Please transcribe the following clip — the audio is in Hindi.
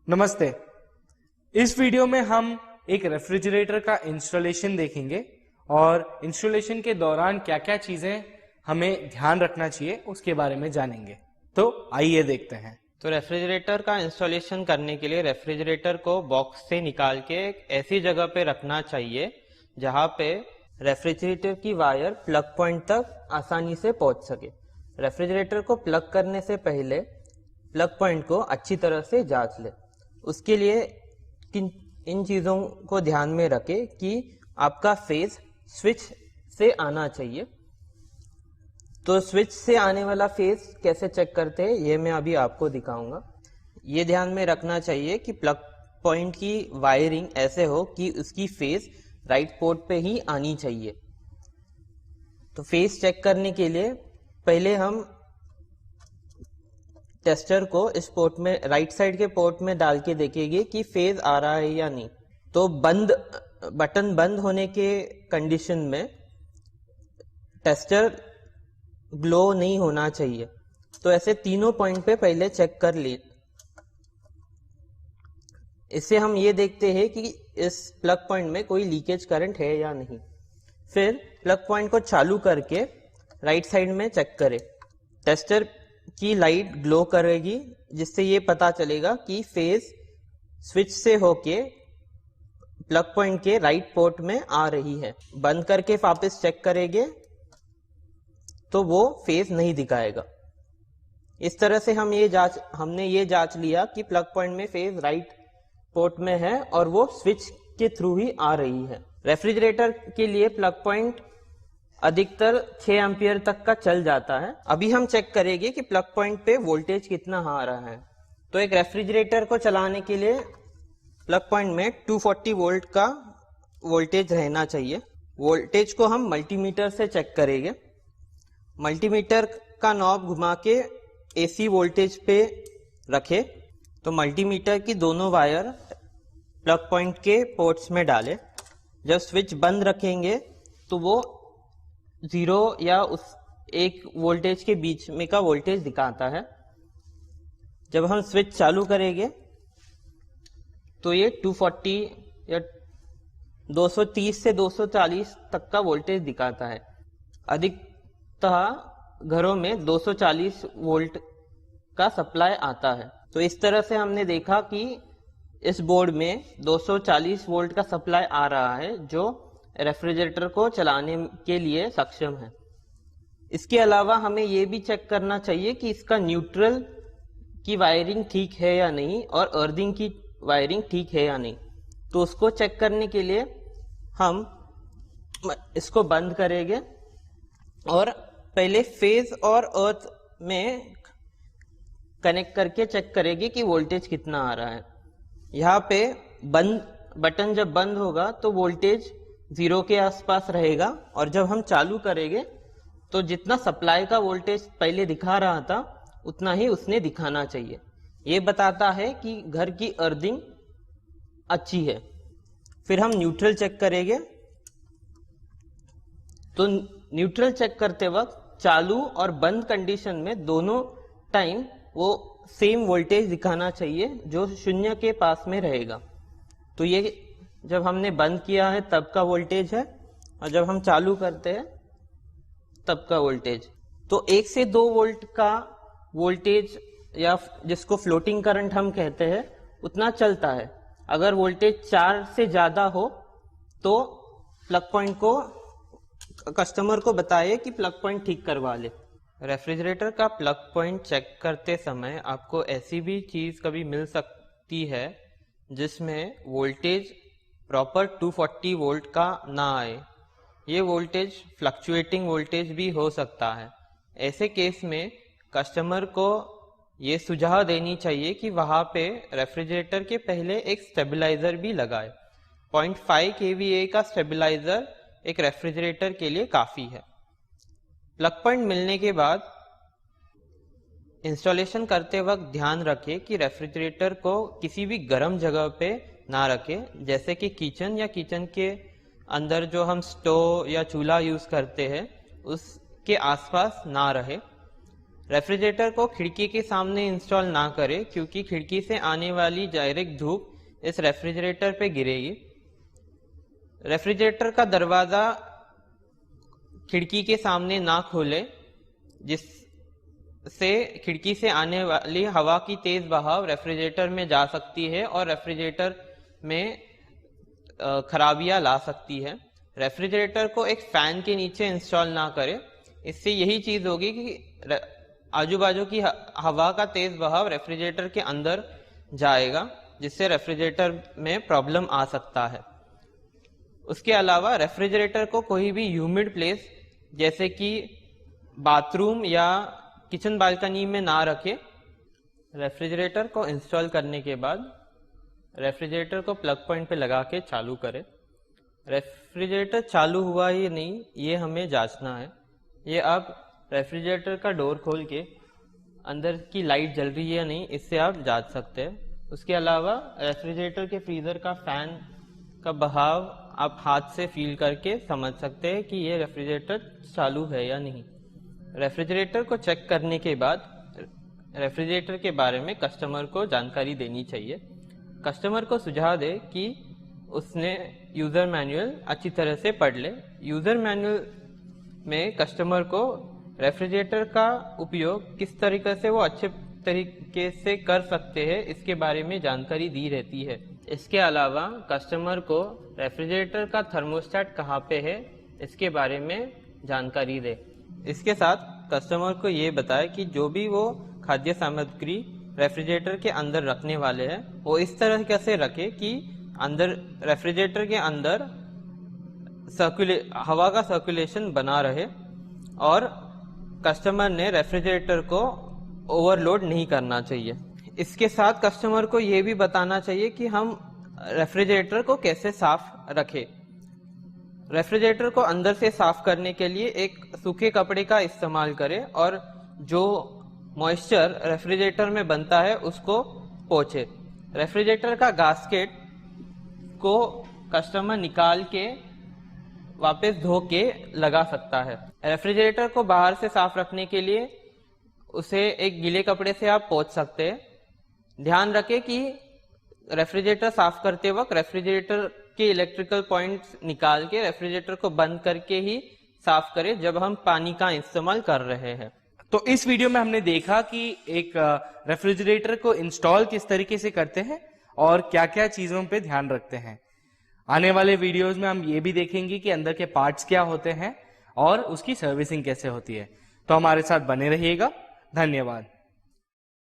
नमस्ते। इस वीडियो में हम एक रेफ्रिजरेटर का इंस्टॉलेशन देखेंगे और इंस्टॉलेशन के दौरान क्या क्या चीजें हमें ध्यान रखना चाहिए उसके बारे में जानेंगे। तो आइए देखते हैं। तो रेफ्रिजरेटर का इंस्टॉलेशन करने के लिए रेफ्रिजरेटर को बॉक्स से निकाल के एक ऐसी जगह पे रखना चाहिए जहां पे रेफ्रिजरेटर की वायर प्लग पॉइंट तक आसानी से पहुंच सके। रेफ्रिजरेटर को प्लग करने से पहले प्लग पॉइंट को अच्छी तरह से जांच ले। उसके लिए इन चीज़ों को ध्यान में रखें कि आपका फेज स्विच से आना चाहिए। तो स्विच से आने वाला फेज कैसे चेक करते हैं ये मैं अभी आपको दिखाऊंगा। ये ध्यान में रखना चाहिए कि प्लग पॉइंट की वायरिंग ऐसे हो कि उसकी फेज राइट पोर्ट पे ही आनी चाहिए। तो फेज चेक करने के लिए पहले हम टेस्टर को इस पोर्ट में राइट साइड के पोर्ट में डाल के देखेंगे कि फेज आ रहा है या नहीं। तो बटन बंद होने के कंडीशन में टेस्टर ग्लो नहीं होना चाहिए। तो ऐसे तीनों पॉइंट पे पहले चेक कर ले। इससे हम ये देखते हैं कि इस प्लग पॉइंट में कोई लीकेज करंट है या नहीं। फिर प्लग पॉइंट को चालू करके राइट साइड में चेक करें। टेस्टर की लाइट ग्लो करेगी जिससे ये पता चलेगा कि फेज स्विच से होके प्लग पॉइंट के राइट पोर्ट में आ रही है। बंद करके वापस चेक करेंगे तो वो फेज नहीं दिखाएगा। इस तरह से हमने ये जांच लिया कि प्लग पॉइंट में फेज राइट पोर्ट में है और वो स्विच के थ्रू ही आ रही है। रेफ्रिजरेटर के लिए प्लग पॉइंट अधिकतर 6 एम्पियर तक का चल जाता है। अभी हम चेक करेंगे कि प्लग पॉइंट पे वोल्टेज कितना आ रहा है। तो एक रेफ्रिजरेटर को चलाने के लिए प्लग पॉइंट में 240 वोल्ट का वोल्टेज रहना चाहिए। वोल्टेज को हम मल्टीमीटर से चेक करेंगे। मल्टीमीटर का नॉब घुमा के AC वोल्टेज पे रखें। तो मल्टीमीटर की दोनों वायर प्लग पॉइंट के पोर्ट्स में डालें। जब स्विच बंद रखेंगे तो वो 0 या उस एक वोल्टेज के बीच में का वोल्टेज दिखाता है। जब हम स्विच चालू करेंगे तो ये 240 या 230 से 240 तक का वोल्टेज दिखाता है। अधिकतः घरों में 240 वोल्ट का सप्लाई आता है। तो इस तरह से हमने देखा कि इस बोर्ड में 240 वोल्ट का सप्लाई आ रहा है जो रेफ्रिजरेटर को चलाने के लिए सक्षम है। इसके अलावा हमें यह भी चेक करना चाहिए कि इसका न्यूट्रल की वायरिंग ठीक है या नहीं और अर्थिंग की वायरिंग ठीक है या नहीं। तो उसको चेक करने के लिए हम इसको बंद करेंगे और पहले फेज और अर्थ में कनेक्ट करके चेक करेंगे कि वोल्टेज कितना आ रहा है। यहाँ पे बटन जब बंद होगा तो वोल्टेज 0 के आसपास रहेगा और जब हम चालू करेंगे तो जितना सप्लाई का वोल्टेज पहले दिखा रहा था उतना ही उसने दिखाना चाहिए। ये बताता है कि घर की अर्थिंग अच्छी है। फिर हम न्यूट्रल चेक करेंगे। तो न्यूट्रल चेक करते वक्त चालू और बंद कंडीशन में दोनों टाइम वो सेम वोल्टेज दिखाना चाहिए जो 0 के पास में रहेगा। तो ये जब हमने बंद किया है तब का वोल्टेज है और जब हम चालू करते हैं तब का वोल्टेज। तो 1 से 2 वोल्ट का वोल्टेज या जिसको फ्लोटिंग करंट हम कहते हैं उतना चलता है। अगर वोल्टेज 4 से ज्यादा हो तो प्लग पॉइंट को कस्टमर को बताइए कि प्लग पॉइंट ठीक करवा ले। रेफ्रिजरेटर का प्लग पॉइंट चेक करते समय आपको ऐसी भी चीज कभी मिल सकती है जिसमें वोल्टेज प्रॉपर 240 वोल्ट का ना आए। ये वोल्टेज फ्लक्चुएटिंग वोल्टेज भी हो सकता है। ऐसे केस में कस्टमर को ये सुझाव देनी चाहिए कि वहाँ पे रेफ्रिजरेटर के पहले एक स्टेबलाइजर भी लगाए। 0.5 kVA का स्टेबलाइजर एक रेफ्रिजरेटर के लिए काफ़ी है। प्लग पॉइंट मिलने के बाद इंस्टॉलेशन करते वक्त ध्यान रखें कि रेफ्रिजरेटर को किसी भी गर्म जगह पे ना रखें, जैसे कि किचन या किचन के अंदर जो हम स्टोव या चूल्हा यूज़ करते हैं उसके आसपास ना रहे। रेफ्रिजरेटर को खिड़की के सामने इंस्टॉल ना करें, क्योंकि खिड़की से आने वाली डायरेक्ट धूप इस रेफ्रिजरेटर पे गिरेगी। रेफ्रिजरेटर का दरवाज़ा खिड़की के सामने ना खोले, जिससे खिड़की से आने वाली हवा की तेज बहाव रेफ्रिजरेटर में जा सकती है और रेफ्रिजरेटर में खराबियां ला सकती है। रेफ्रिजरेटर को एक फैन के नीचे इंस्टॉल ना करें, इससे यही चीज होगी कि आजू बाजू की हवा का तेज बहाव रेफ्रिजरेटर के अंदर जाएगा, जिससे रेफ्रिजरेटर में प्रॉब्लम आ सकता है। उसके अलावा रेफ्रिजरेटर को कोई भी ह्यूमिड प्लेस जैसे कि बाथरूम या किचन बालकनी में ना रखें। रेफ्रिजरेटर को इंस्टॉल करने के बाद रेफ्रिजरेटर को प्लग पॉइंट पे लगा के चालू करें। रेफ्रिजरेटर चालू हुआ या नहीं ये हमें जांचना है। ये आप रेफ्रिजरेटर का डोर खोल के अंदर की लाइट जल रही है या नहीं, इससे आप जांच सकते हैं। उसके अलावा रेफ्रिजरेटर के फ्रीजर का फैन का बहाव आप हाथ से फील करके समझ सकते हैं कि ये रेफ्रिजरेटर चालू है या नहीं। रेफ्रिजरेटर को चेक करने के बाद रेफ्रिजरेटर के बारे में कस्टमर को जानकारी देनी चाहिए। कस्टमर को सुझाव दे कि उसने यूज़र मैनुअल अच्छी तरह से पढ़ ले। यूज़र मैनुअल में कस्टमर को रेफ्रिजरेटर का उपयोग किस तरीके से वो अच्छे तरीके से कर सकते हैं इसके बारे में जानकारी दी रहती है। इसके अलावा कस्टमर को रेफ्रिजरेटर का थर्मोस्टेट कहाँ पे है इसके बारे में जानकारी दे। इसके साथ कस्टमर को ये बताए कि जो भी वो खाद्य सामग्री रेफ्रिजरेटर के अंदर रखने वाले हैं वो इस तरह से रखे कि अंदर रेफ्रिजरेटर के अंदर हवा का सर्कुलेशन बना रहे और कस्टमर ने रेफ्रिजरेटर को ओवरलोड नहीं करना चाहिए। इसके साथ कस्टमर को ये भी बताना चाहिए कि हम रेफ्रिजरेटर को कैसे साफ रखें। रेफ्रिजरेटर को अंदर से साफ करने के लिए एक सूखे कपड़े का इस्तेमाल करें और जो मॉइस्चर रेफ्रिजरेटर में बनता है उसको पोंछे। रेफ्रिजरेटर का गास्केट को कस्टमर निकाल के वापस धो के लगा सकता है। रेफ्रिजरेटर को बाहर से साफ रखने के लिए उसे एक गीले कपड़े से आप पोंछ सकते हैं। ध्यान रखें कि रेफ्रिजरेटर साफ करते वक्त रेफ्रिजरेटर के इलेक्ट्रिकल पॉइंट्स निकाल के रेफ्रिजरेटर को बंद करके ही साफ करें जब हम पानी का इस्तेमाल कर रहे हैं। तो इस वीडियो में हमने देखा कि एक रेफ्रिजरेटर को इंस्टॉल किस तरीके से करते हैं और क्या क्या चीजों पे ध्यान रखते हैं। आने वाले वीडियोस में हम ये भी देखेंगे कि अंदर के पार्ट्स क्या होते हैं और उसकी सर्विसिंग कैसे होती है। तो हमारे साथ बने रहिएगा। धन्यवाद।